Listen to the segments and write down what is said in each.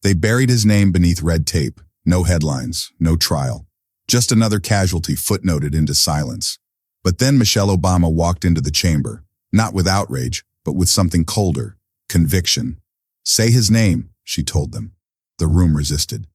They buried his name beneath red tape. No headlines, no trial. Just another casualty footnoted into silence. But then Michelle Obama walked into the chamber, not with outrage, but with something colder, conviction. "Say his name," she told them. The room resisted.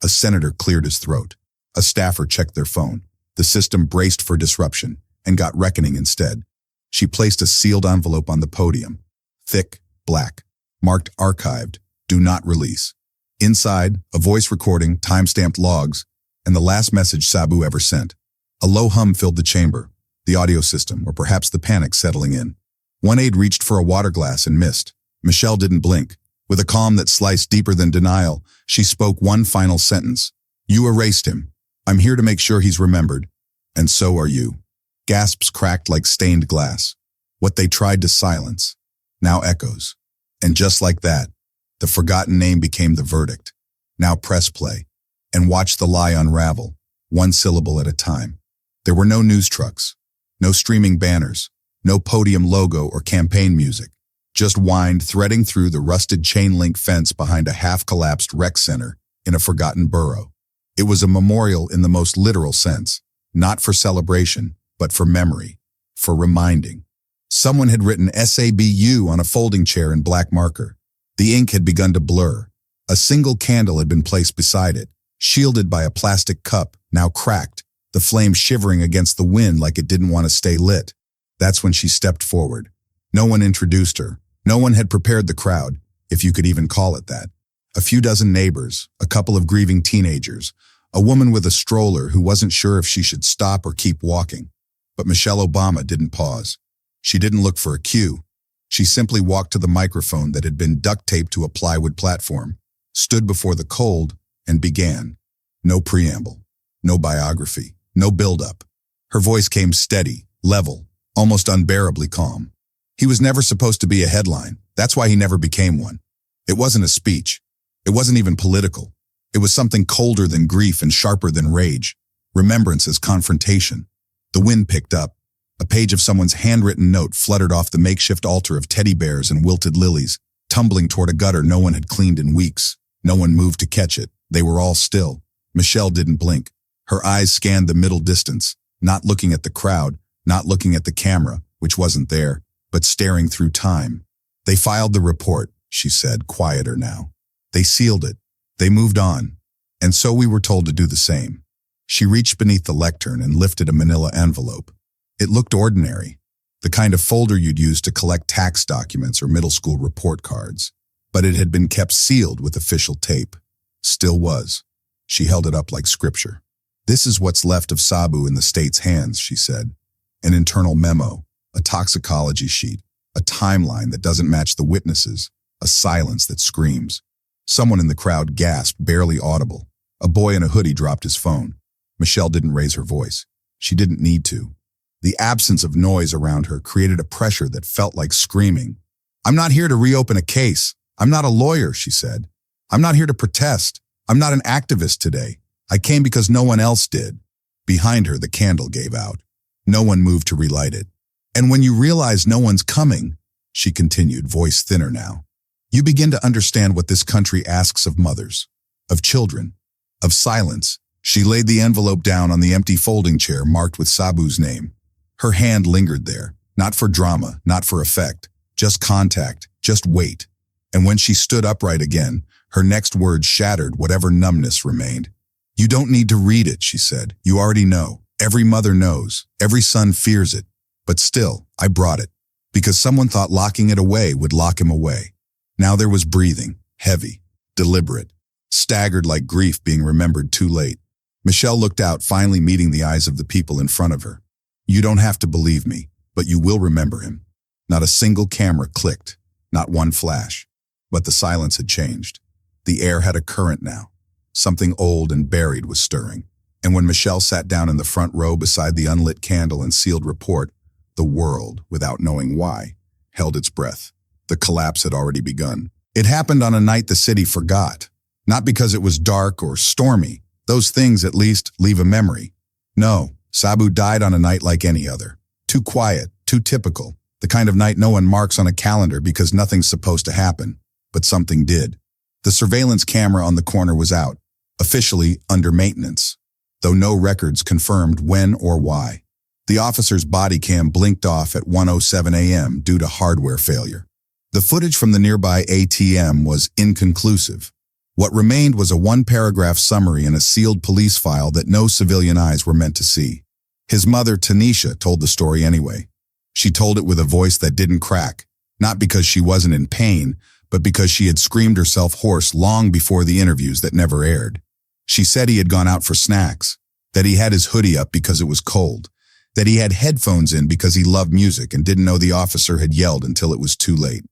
A senator cleared his throat. A staffer checked their phone. The system braced for disruption and got reckoning instead. She placed a sealed envelope on the podium. Thick, black, marked archived, do not release. Inside, a voice recording, time-stamped logs, and the last message Sabu ever sent. A low hum filled the chamber, the audio system, or perhaps the panic settling in. One aide reached for a water glass and missed. Michelle didn't blink. With a calm that sliced deeper than denial, she spoke one final sentence. "You erased him. I'm here to make sure he's remembered. And so are you." Gasps cracked like stained glass. What they tried to silence now echoes. And just like that, the forgotten name became the verdict. Now press play and watch the lie unravel, one syllable at a time. There were no news trucks, no streaming banners, no podium logo or campaign music. Just wind threading through the rusted chain-link fence behind a half-collapsed rec center in a forgotten borough. It was a memorial in the most literal sense, not for celebration, but for memory, for reminding. Someone had written SABU on a folding chair in black marker. The ink had begun to blur. A single candle had been placed beside it, shielded by a plastic cup, now cracked, the flame shivering against the wind like it didn't want to stay lit. That's when she stepped forward. No one introduced her. No one had prepared the crowd, if you could even call it that. A few dozen neighbors, a couple of grieving teenagers, a woman with a stroller who wasn't sure if she should stop or keep walking. But Michelle Obama didn't pause. She didn't look for a cue. She simply walked to the microphone that had been duct taped to a plywood platform, stood before the cold, and began. No preamble, no biography, no build-up. Her voice came steady, level, almost unbearably calm. He was never supposed to be a headline. That's why he never became one. It wasn't a speech. It wasn't even political. It was something colder than grief and sharper than rage. Remembrance as confrontation. The wind picked up. A page of someone's handwritten note fluttered off the makeshift altar of teddy bears and wilted lilies, tumbling toward a gutter no one had cleaned in weeks. No one moved to catch it. They were all still. Michelle didn't blink. Her eyes scanned the middle distance, not looking at the crowd, not looking at the camera, which wasn't there, but staring through time. "They filed the report," she said, quieter now. "They sealed it. They moved on. And so we were told to do the same." She reached beneath the lectern and lifted a manila envelope. It looked ordinary, the kind of folder you'd use to collect tax documents or middle school report cards. But it had been kept sealed with official tape. Still was. She held it up like scripture. "This is what's left of Sabu in the state's hands," she said. An internal memo, a toxicology sheet, a timeline that doesn't match the witnesses, a silence that screams. Someone in the crowd gasped, barely audible. A boy in a hoodie dropped his phone. Michelle didn't raise her voice. She didn't need to. The absence of noise around her created a pressure that felt like screaming. "I'm not here to reopen a case. I'm not a lawyer," she said. "I'm not here to protest. I'm not an activist today. I came because no one else did." Behind her, the candle gave out. No one moved to relight it. "And when you realize no one's coming," she continued, voice thinner now, "you begin to understand what this country asks of mothers, of children, of silence." She laid the envelope down on the empty folding chair marked with Sabu's name. Her hand lingered there, not for drama, not for effect, just contact, just wait. And when she stood upright again, her next words shattered whatever numbness remained. "You don't need to read it," she said. "You already know. Every mother knows. Every son fears it. But still, I brought it, because someone thought locking it away would lock him away." Now there was breathing, heavy, deliberate, staggered like grief being remembered too late. Michelle looked out, finally meeting the eyes of the people in front of her. "You don't have to believe me, but you will remember him." Not a single camera clicked, not one flash. But the silence had changed. The air had a current now. Something old and buried was stirring. And when Michelle sat down in the front row beside the unlit candle and sealed report, the world, without knowing why, held its breath. The collapse had already begun. It happened on a night the city forgot. Not because it was dark or stormy. Those things, at least, leave a memory. No, Sabu died on a night like any other. Too quiet, too typical. The kind of night no one marks on a calendar because nothing's supposed to happen. But something did. The surveillance camera on the corner was out, officially under maintenance, though no records confirmed when or why. The officer's body cam blinked off at 1:07 a.m. due to hardware failure. The footage from the nearby ATM was inconclusive. What remained was a one-paragraph summary in a sealed police file that no civilian eyes were meant to see. His mother, Tanisha, told the story anyway. She told it with a voice that didn't crack, not because she wasn't in pain, but because she had screamed herself hoarse long before the interviews that never aired. She said he had gone out for snacks, that he had his hoodie up because it was cold, that he had headphones in because he loved music and didn't know the officer had yelled until it was too late.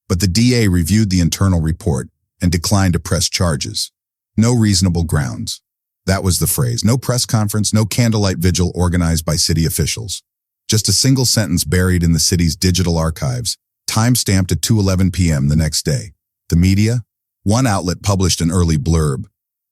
But the DA reviewed the internal report and declined to press charges. No reasonable grounds. That was the phrase. No press conference, no candlelight vigil organized by city officials. Just a single sentence buried in the city's digital archives, time-stamped at 2:11 p.m. the next day. The media? One outlet published an early blurb.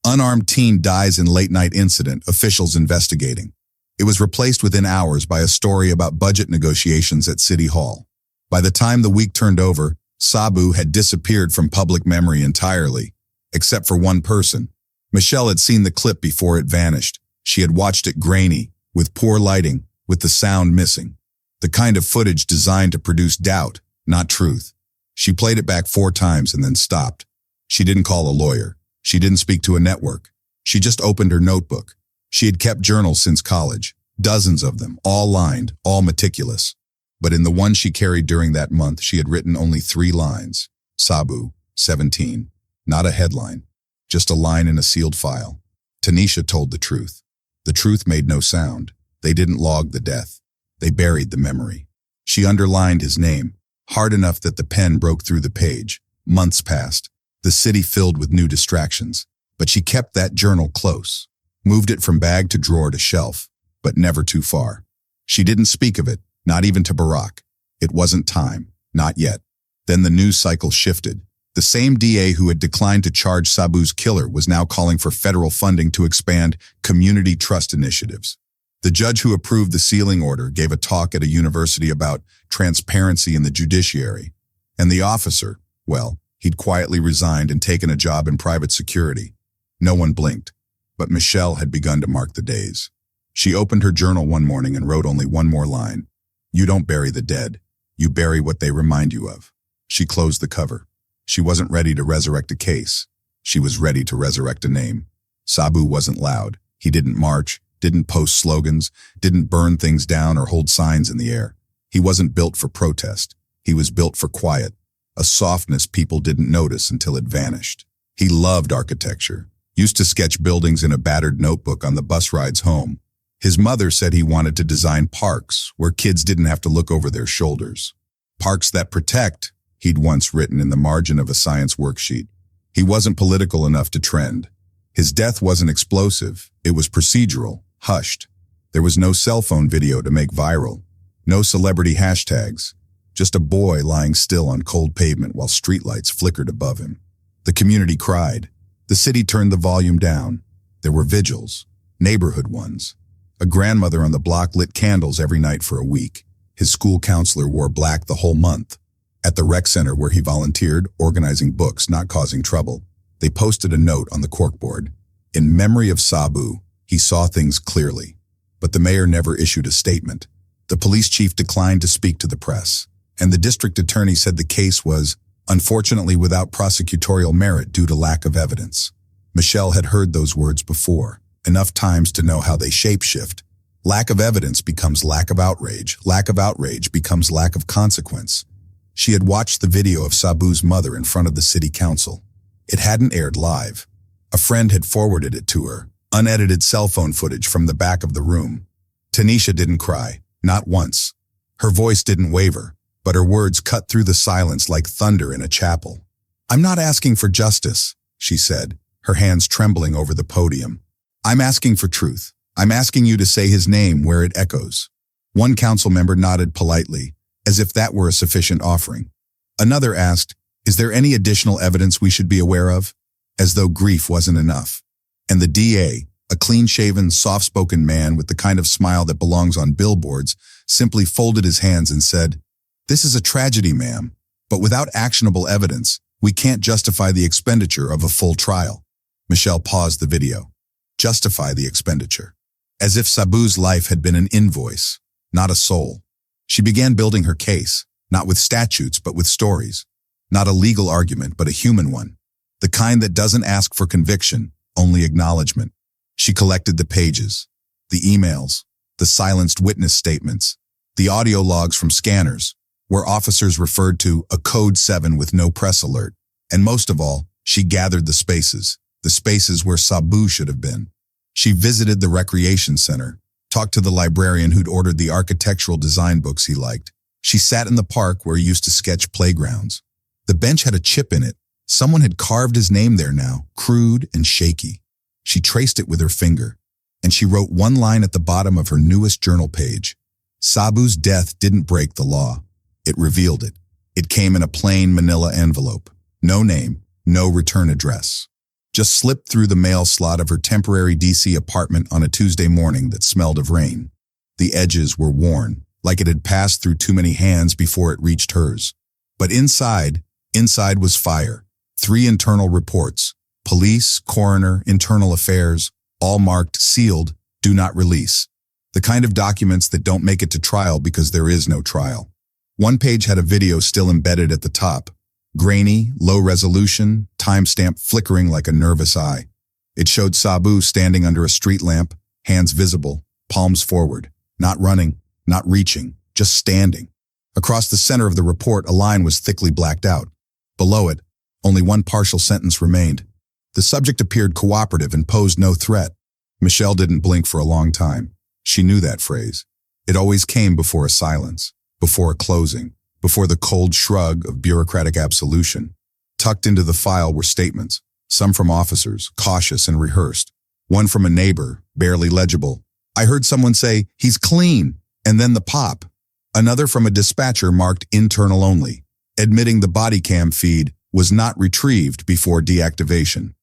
Unarmed teen dies in late-night incident, officials investigating. It was replaced within hours by a story about budget negotiations at City Hall. By the time the week turned over, Sabu had disappeared from public memory entirely, except for one person. Michelle had seen the clip before it vanished. She had watched it grainy, with poor lighting, with the sound missing. The kind of footage designed to produce doubt, not truth. She played it back 4 times and then stopped. She didn't call a lawyer. She didn't speak to a network. She just opened her notebook. She had kept journals since college, dozens of them, all lined, all meticulous. But in the one she carried during that month, she had written only 3 lines. Sabu, 17. Not a headline, just a line in a sealed file. Tanisha told the truth. The truth made no sound. They didn't log the death. They buried the memory. She underlined his name, hard enough that the pen broke through the page. Months passed, the city filled with new distractions. But she kept that journal close, moved it from bag to drawer to shelf, but never too far. She didn't speak of it, not even to Barack. It wasn't time, not yet. Then the news cycle shifted. The same DA who had declined to charge Sabu's killer was now calling for federal funding to expand community trust initiatives. The judge who approved the sealing order gave a talk at a university about transparency in the judiciary. And the officer, well, he'd quietly resigned and taken a job in private security. No one blinked, but Michelle had begun to mark the days. She opened her journal one morning and wrote only one more line. You don't bury the dead. You bury what they remind you of. She closed the cover. She wasn't ready to resurrect a case. She was ready to resurrect a name. Sabu wasn't loud. He didn't march, didn't post slogans, didn't burn things down or hold signs in the air. He wasn't built for protest. He was built for quiet, a softness people didn't notice until it vanished. He loved architecture, used to sketch buildings in a battered notebook on the bus rides home. His mother said he wanted to design parks where kids didn't have to look over their shoulders. Parks that protect, he'd once written in the margin of a science worksheet. He wasn't political enough to trend. His death wasn't explosive. It was procedural, hushed. There was no cell phone video to make viral, no celebrity hashtags, just a boy lying still on cold pavement while streetlights flickered above him. The community cried. The city turned the volume down. There were vigils, neighborhood ones. A grandmother on the block lit candles every night for a week. His school counselor wore black the whole month. At the rec center where he volunteered, organizing books, not causing trouble, they posted a note on the corkboard. In memory of Sabu, he saw things clearly. But the mayor never issued a statement. The police chief declined to speak to the press. And the district attorney said the case was, unfortunately, without prosecutorial merit due to lack of evidence. Michelle had heard those words before, enough times to know how they shapeshift. Lack of evidence becomes lack of outrage. Lack of outrage becomes lack of consequence. She had watched the video of Sabu's mother in front of the city council. It hadn't aired live. A friend had forwarded it to her, unedited cell phone footage from the back of the room. Tanisha didn't cry, not once. Her voice didn't waver, but her words cut through the silence like thunder in a chapel. I'm not asking for justice, she said, her hands trembling over the podium. I'm asking for truth. I'm asking you to say his name where it echoes. One council member nodded politely, as if that were a sufficient offering. Another asked, is there any additional evidence we should be aware of? As though grief wasn't enough. And the DA, a clean-shaven, soft-spoken man with the kind of smile that belongs on billboards, simply folded his hands and said, this is a tragedy, ma'am, but without actionable evidence, We can't justify the expenditure of a full trial. Michelle paused the video. Justify the expenditure. As if Sabu's life had been an invoice, not a soul. She began building her case, not with statutes but with stories. Not a legal argument but a human one. The kind that doesn't ask for conviction, only acknowledgement. She collected the pages, the emails, the silenced witness statements, the audio logs from scanners, where officers referred to a Code 7 with no press alert. And most of all, she gathered the spaces where Sabu should have been. She visited the recreation center, talked to the librarian who'd ordered the architectural design books he liked. She sat in the park where he used to sketch playgrounds. The bench had a chip in it. Someone had carved his name there now, crude and shaky. She traced it with her finger, and she wrote one line at the bottom of her newest journal page. Sabu's death didn't break the law. It revealed it. It came in a plain manila envelope. No name, no return address. Just slipped through the mail slot of her temporary DC apartment on a Tuesday morning that smelled of rain. The edges were worn, like it had passed through too many hands before it reached hers. But inside was fire. 3 internal reports, police, coroner, internal affairs, all marked sealed, do not release. The kind of documents that don't make it to trial because there is no trial. One page had a video still embedded at the top. Grainy, low resolution, timestamp flickering like a nervous eye. It showed Sabu standing under a street lamp, hands visible, palms forward, not running, not reaching, just standing. Across the center of the report, a line was thickly blacked out. Below it, only one partial sentence remained. The subject appeared cooperative and posed no threat. Michelle didn't blink for a long time. She knew that phrase. It always came before a silence, before a closing, before the cold shrug of bureaucratic absolution. Tucked into the file were statements, some from officers, cautious and rehearsed. One from a neighbor, barely legible. I heard someone say, "He's clean," and then the pop. Another from a dispatcher marked internal only, admitting the body cam feed was not retrieved before deactivation.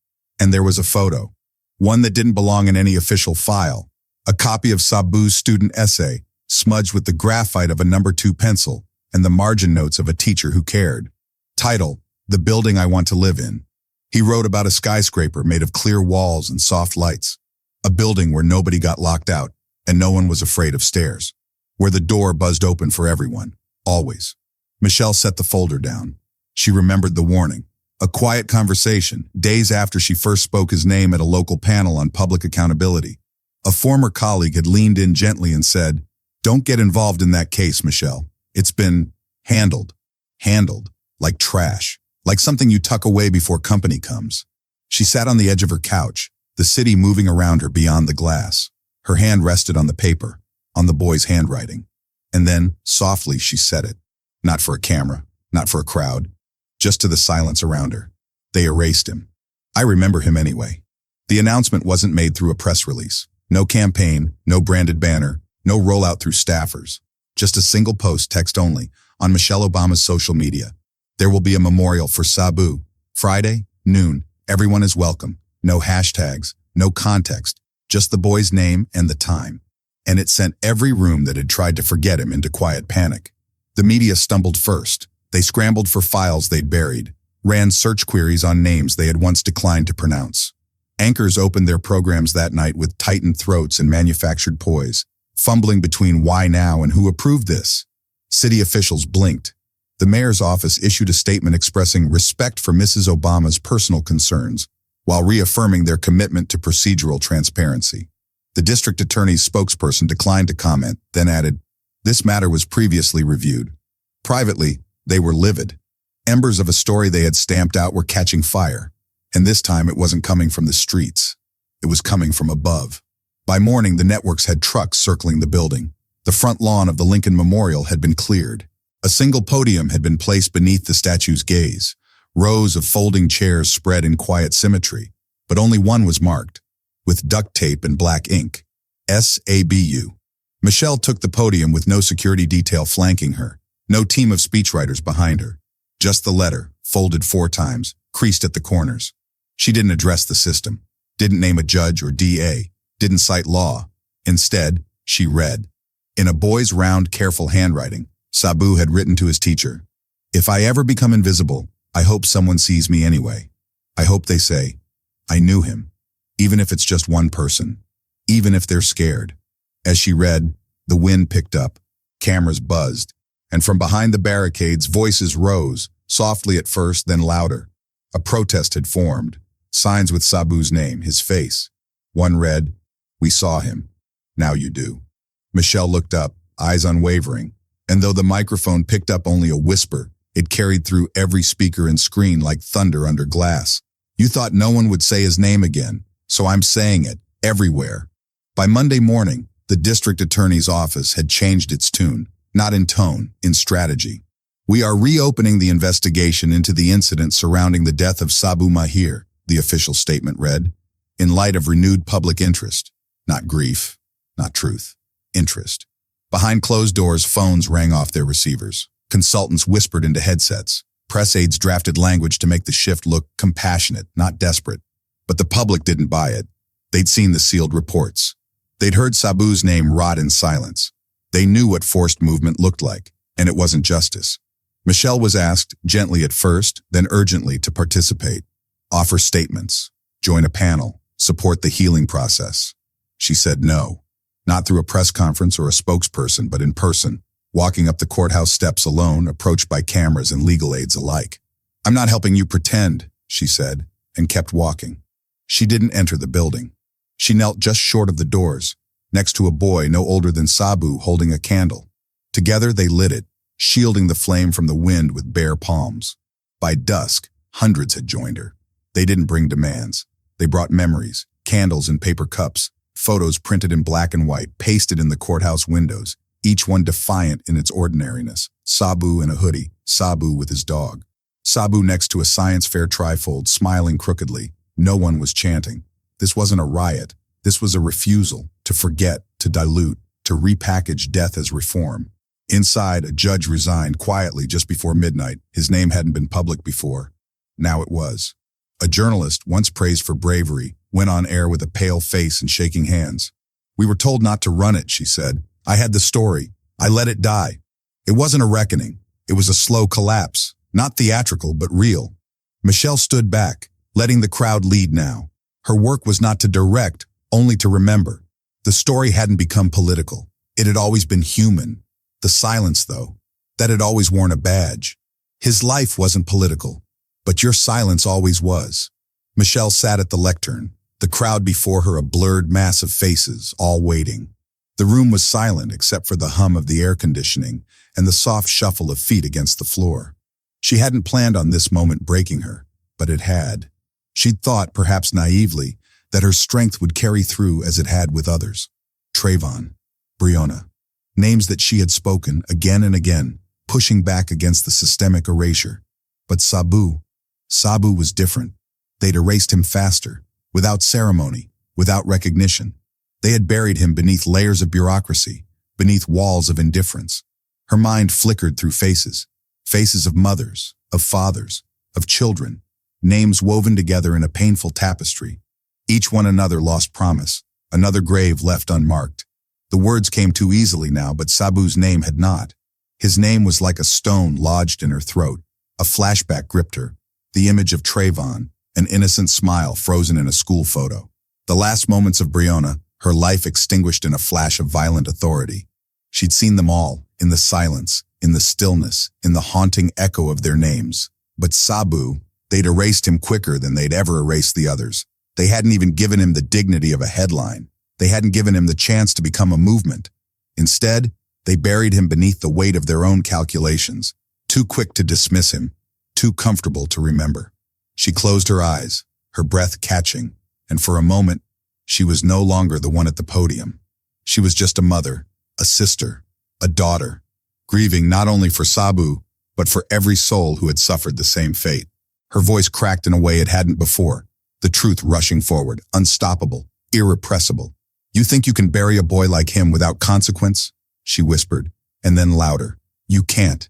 And there was a photo, one that didn't belong in any official file, a copy of Sabu's student essay, smudged with the graphite of a number 2 pencil and the margin notes of a teacher who cared. Title, "The Building I Want to Live In." He wrote about a skyscraper made of clear walls and soft lights, a building where nobody got locked out and no one was afraid of stairs, where the door buzzed open for everyone, always. Michelle set the folder down. She remembered the warning. A quiet conversation, days after she first spoke his name at a local panel on public accountability. A former colleague had leaned in gently and said, "Don't get involved in that case, Michelle. It's been handled, like trash, like something you tuck away before company comes." She sat on the edge of her couch, the city moving around her beyond the glass. Her hand rested on the paper, on the boy's handwriting. And then, softly, she said it. Not for a camera, not for a crowd, just to the silence around her. They erased him. I remember him anyway. The announcement wasn't made through a press release. No campaign, no branded banner, no rollout through staffers. Just a single post, text only, on Michelle Obama's social media. There will be a memorial for Sabu. Friday, noon. Everyone is welcome. No hashtags, no context, just the boy's name and the time. And it sent every room that had tried to forget him into quiet panic. The media stumbled first. They scrambled for files they'd buried, ran search queries on names they had once declined to pronounce. Anchors opened their programs that night with tightened throats and manufactured poise, fumbling between why now and who approved this. City officials blinked. The mayor's office issued a statement expressing respect for Mrs. Obama's personal concerns, while reaffirming their commitment to procedural transparency. The district attorney's spokesperson declined to comment, then added, "This matter was previously reviewed." Privately, they were livid. Embers of a story they had stamped out were catching fire, and this time it wasn't coming from the streets. It was coming from above. By morning, the networks had trucks circling the building. The front lawn of the Lincoln Memorial had been cleared. A single podium had been placed beneath the statue's gaze. Rows of folding chairs spread in quiet symmetry, but only one was marked, with duct tape and black ink. SABU. Michelle took the podium with no security detail flanking her, no team of speechwriters behind her. Just the letter, folded 4 times, creased at the corners. She didn't address the system, didn't name a judge or DA, didn't cite law. Instead, she read. In a boy's round, careful handwriting, Sabu had written to his teacher, "If I ever become invisible, I hope someone sees me anyway. I hope they say, I knew him. Even if it's just one person. Even if they're scared. As she read, the wind picked up. Cameras buzzed. And from behind the barricades, voices rose, softly at first, then louder. A protest had formed. Signs with Sabu's name, his face. One read, "We saw him. Now you do." Michelle looked up, eyes unwavering. And though the microphone picked up only a whisper, it carried through every speaker and screen like thunder under glass. "You thought no one would say his name again, so I'm saying it, everywhere." By Monday morning, the district attorney's office had changed its tune, not in tone, in strategy. "We are reopening the investigation into the incident surrounding the death of Sabu Mahir," the official statement read, "in light of renewed public interest. Not grief, not truth, interest." Behind closed doors, phones rang off their receivers. Consultants whispered into headsets. Press aides drafted language to make the shift look compassionate, not desperate. But the public didn't buy it. They'd seen the sealed reports. They'd heard Sabu's name rot in silence. They knew what forced movement looked like, and it wasn't justice. Michelle was asked, gently at first, then urgently, to participate. Offer statements, join a panel, support the healing process. She said no, not through a press conference or a spokesperson, but in person, walking up the courthouse steps alone, approached by cameras and legal aides alike. "I'm not helping you pretend," she said, and kept walking. She didn't enter the building. She knelt just short of the doors, next to a boy no older than Sabu holding a candle. Together they lit it, shielding the flame from the wind with bare palms. By dusk, hundreds had joined her. They didn't bring demands. They brought memories, candles in paper cups, photos printed in black and white, pasted in the courthouse windows, each one defiant in its ordinariness. Sabu in a hoodie, Sabu with his dog. Sabu next to a science fair trifold, smiling crookedly. No one was chanting. This wasn't a riot. This was a refusal to forget, to dilute, to repackage death as reform. Inside, a judge resigned quietly just before midnight. His name hadn't been public before. Now it was. A journalist, once praised for bravery, went on air with a pale face and shaking hands. "We were told not to run it," she said. "I had the story. I let it die. It wasn't a reckoning. It was a slow collapse. Not theatrical, but real." Michelle stood back, letting the crowd lead now. Her work was not to direct, only to remember. The story hadn't become political. It had always been human. The silence, though, that had always worn a badge. His life wasn't political, but your silence always was. Michelle sat at the lectern, the crowd before her a blurred mass of faces, all waiting. The room was silent except for the hum of the air conditioning and the soft shuffle of feet against the floor. She hadn't planned on this moment breaking her, but it had. She'd thought, perhaps naively, that her strength would carry through as it had with others. Trayvon, Breonna, names that she had spoken again and again, pushing back against the systemic erasure. But Sabu was different. They'd erased him faster, without ceremony, without recognition. They had buried him beneath layers of bureaucracy, beneath walls of indifference. Her mind flickered through faces of mothers, of fathers, of children, names woven together in a painful tapestry. Each one another lost promise, another grave left unmarked. The words came too easily now, but Sabu's name had not. His name was like a stone lodged in her throat. A flashback gripped her, the image of Trayvon, an innocent smile frozen in a school photo. The last moments of Breonna, her life extinguished in a flash of violent authority. She'd seen them all, in the silence, in the stillness, in the haunting echo of their names. But Sabu, they'd erased him quicker than they'd ever erased the others. They hadn't even given him the dignity of a headline. They hadn't given him the chance to become a movement. Instead, they buried him beneath the weight of their own calculations, too quick to dismiss him, too comfortable to remember. She closed her eyes, her breath catching, and for a moment, she was no longer the one at the podium. She was just a mother, a sister, a daughter, grieving not only for Sabu, but for every soul who had suffered the same fate. Her voice cracked in a way it hadn't before, the truth rushing forward, unstoppable, irrepressible. "You think you can bury a boy like him without consequence?" she whispered, and then louder. You can't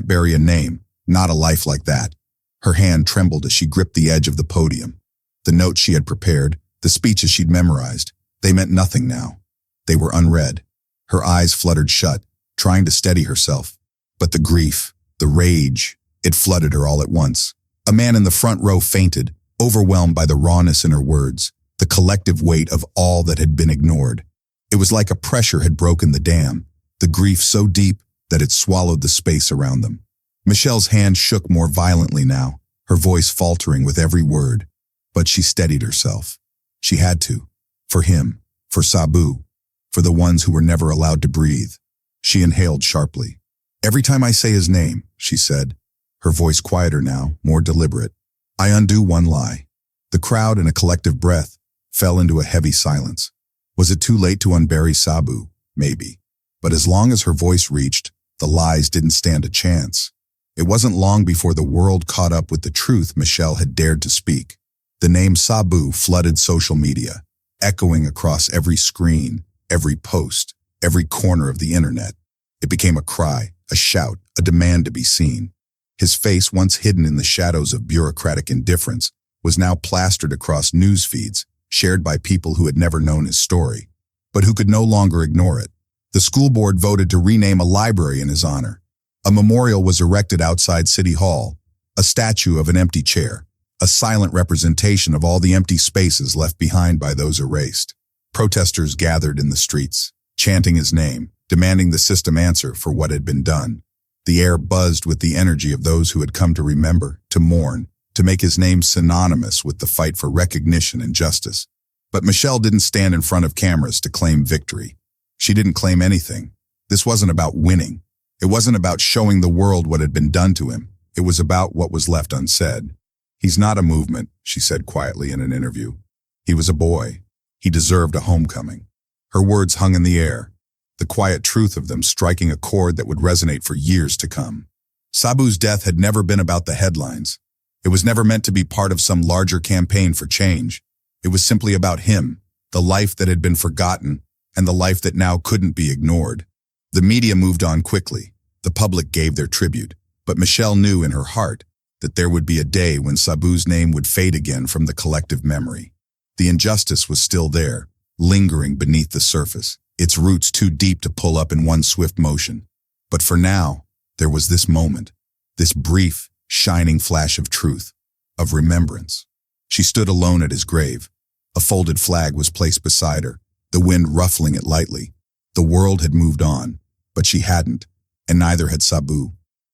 bury a name, not a life like that." Her hand trembled as she gripped the edge of the podium. The notes she had prepared, the speeches she'd memorized, they meant nothing now. They were unread. Her eyes fluttered shut, trying to steady herself. But the grief, the rage, It flooded her all at once. A man in the front row fainted, overwhelmed by the rawness in her words, the collective weight of all that had been ignored. It was like a pressure had broken the dam, the grief so deep that it swallowed the space around them. Michelle's hand shook more violently now, her voice faltering with every word. But she steadied herself. She had to. For him, for Sabu, for the ones who were never allowed to breathe. She inhaled sharply. "Every time I say his name," she said, her voice quieter now, more deliberate, "I undo one lie." The crowd, in a collective breath, fell into a heavy silence. Was it too late to unbury Sabu? Maybe. But as long as her voice reached, the lies didn't stand a chance. It wasn't long before the world caught up with the truth Michelle had dared to speak. The name Sabu flooded social media, echoing across every screen, every post, every corner of the internet. It became a cry, a shout, a demand to be seen. His face, once hidden in the shadows of bureaucratic indifference, was now plastered across news feeds, shared by people who had never known his story, but who could no longer ignore it. The school board voted to rename a library in his honor. A memorial was erected outside City Hall, a statue of an empty chair, a silent representation of all the empty spaces left behind by those erased. Protesters gathered in the streets, chanting his name, demanding the system answer for what had been done. The air buzzed with the energy of those who had come to remember, to mourn, to make his name synonymous with the fight for recognition and justice. But Michelle didn't stand in front of cameras to claim victory. She didn't claim anything. This wasn't about winning. It wasn't about showing the world what had been done to him. It was about what was left unsaid. "He's not a movement," she said quietly in an interview. "He was a boy. He deserved a homecoming." Her words hung in the air, the quiet truth of them striking a chord that would resonate for years to come. Sabu's death had never been about the headlines. It was never meant to be part of some larger campaign for change. It was simply about him, the life that had been forgotten, and the life that now couldn't be ignored. The media moved on quickly. The public gave their tribute. But Michelle knew in her heart that there would be a day when Sabu's name would fade again from the collective memory. The injustice was still there, lingering beneath the surface, its roots too deep to pull up in one swift motion. But for now, there was this moment, this brief, shining flash of truth, of remembrance. She stood alone at his grave. A folded flag was placed beside her, the wind ruffling it lightly. The world had moved on, but she hadn't, and neither had Sabu.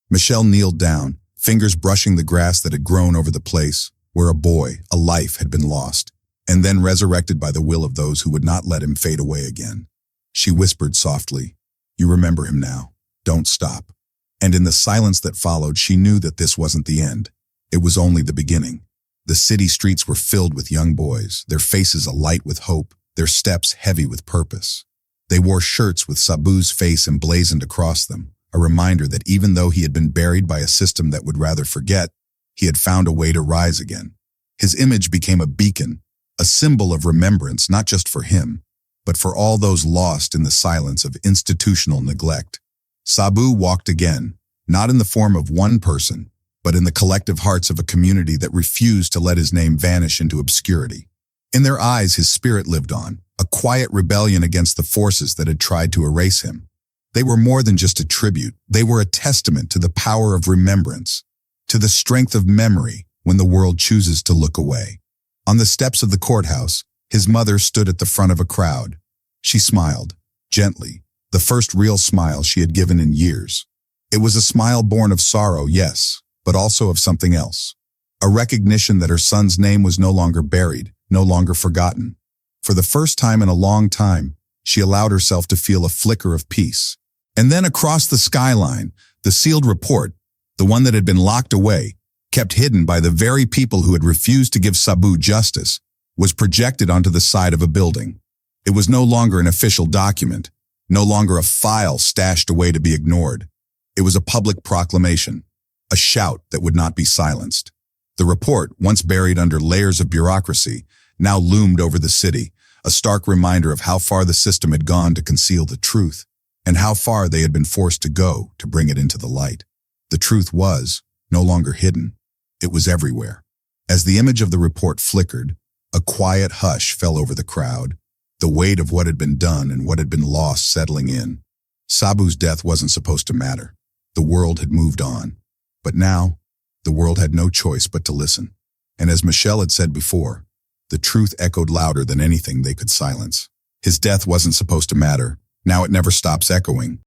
Michelle kneeled down, fingers brushing the grass that had grown over the place where a boy, a life had been lost, and then resurrected by the will of those who would not let him fade away again. She whispered softly, "You remember him now. Don't stop." And in the silence that followed, she knew that this wasn't the end. It was only the beginning. The city streets were filled with young boys, their faces alight with hope, their steps heavy with purpose. They wore shirts with Sabu's face emblazoned across them, a reminder that even though he had been buried by a system that would rather forget, he had found a way to rise again. His image became a beacon, a symbol of remembrance not just for him, but for all those lost in the silence of institutional neglect. Sabu walked again, not in the form of one person, but in the collective hearts of a community that refused to let his name vanish into obscurity. In their eyes, his spirit lived on, a quiet rebellion against the forces that had tried to erase him. They were more than just a tribute. They were a testament to the power of remembrance, to the strength of memory when the world chooses to look away. On the steps of the courthouse, his mother stood at the front of a crowd. She smiled, gently, the first real smile she had given in years. It was a smile born of sorrow, yes, but also of something else. A recognition that her son's name was no longer buried, no longer forgotten. For the first time in a long time, she allowed herself to feel a flicker of peace. And then across the skyline, the sealed report, the one that had been locked away, kept hidden by the very people who had refused to give Sabu justice, was projected onto the side of a building. It was no longer an official document, no longer a file stashed away to be ignored. It was a public proclamation, a shout that would not be silenced. The report, once buried under layers of bureaucracy, now loomed over the city, a stark reminder of how far the system had gone to conceal the truth, and how far they had been forced to go to bring it into the light. The truth was no longer hidden. It was everywhere. As the image of the report flickered, a quiet hush fell over the crowd, the weight of what had been done and what had been lost settling in. Sabu's death wasn't supposed to matter. The world had moved on. But now, The world had no choice but to listen. And as Michelle had said before, the truth echoed louder than anything they could silence. His death wasn't supposed to matter. Now it never stops echoing.